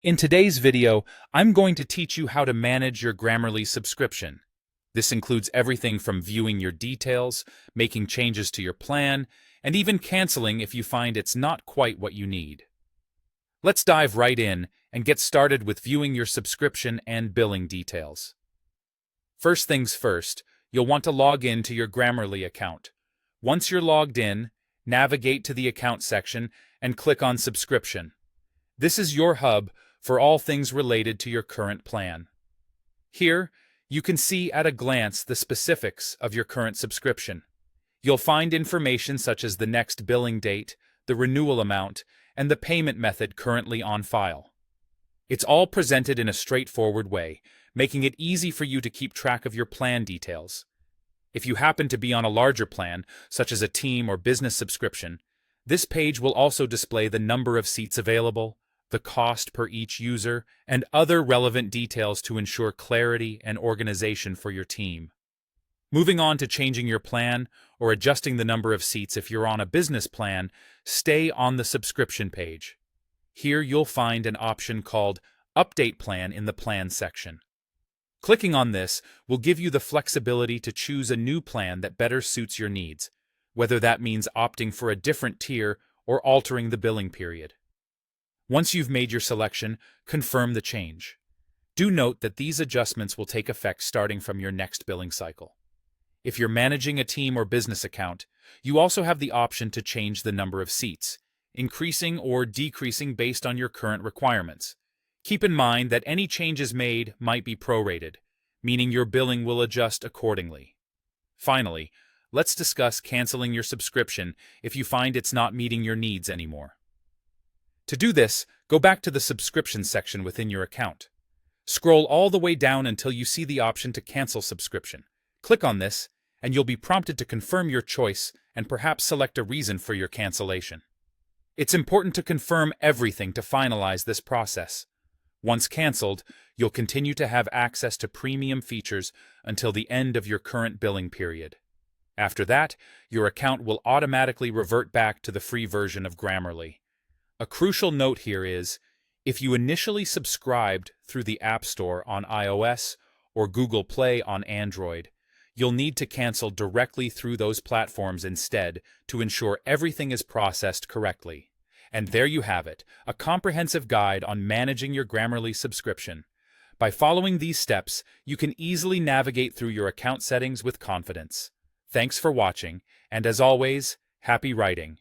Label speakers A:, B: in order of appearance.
A: In today's video, I'm going to teach you how to manage your Grammarly subscription. This includes everything from viewing your details, making changes to your plan, and even canceling if you find it's not quite what you need. Let's dive right in and get started with viewing your subscription and billing details. First things first, you'll want to log in to your Grammarly account. Once you're logged in, navigate to the Account section and click on Subscription. This is your hub for all things related to your current plan. Here, you can see at a glance the specifics of your current subscription. You'll find information such as the next billing date, the renewal amount, and the payment method currently on file. It's all presented in a straightforward way, making it easy for you to keep track of your plan details. If you happen to be on a larger plan, such as a team or business subscription, this page will also display the number of seats available, the cost per each user, and other relevant details to ensure clarity and organization for your team. Moving on to changing your plan or adjusting the number of seats if you're on a business plan, stay on the subscription page. Here you'll find an option called Update Plan in the Plan section. Clicking on this will give you the flexibility to choose a new plan that better suits your needs, whether that means opting for a different tier or altering the billing period. Once you've made your selection, confirm the change. Do note that these adjustments will take effect starting from your next billing cycle. If you're managing a team or business account, you also have the option to change the number of seats, increasing or decreasing based on your current requirements. Keep in mind that any changes made might be prorated, meaning your billing will adjust accordingly. Finally, let's discuss canceling your subscription if you find it's not meeting your needs anymore. To do this, go back to the subscription section within your account. Scroll all the way down until you see the option to cancel subscription. Click on this, and you'll be prompted to confirm your choice and perhaps select a reason for your cancellation. It's important to confirm everything to finalize this process. Once canceled, you'll continue to have access to premium features until the end of your current billing period. After that, your account will automatically revert back to the free version of Grammarly. A crucial note here is, if you initially subscribed through the App Store on iOS or Google Play on Android, you'll need to cancel directly through those platforms instead to ensure everything is processed correctly. And there you have it, a comprehensive guide on managing your Grammarly subscription. By following these steps, you can easily navigate through your account settings with confidence. Thanks for watching, and as always, happy writing.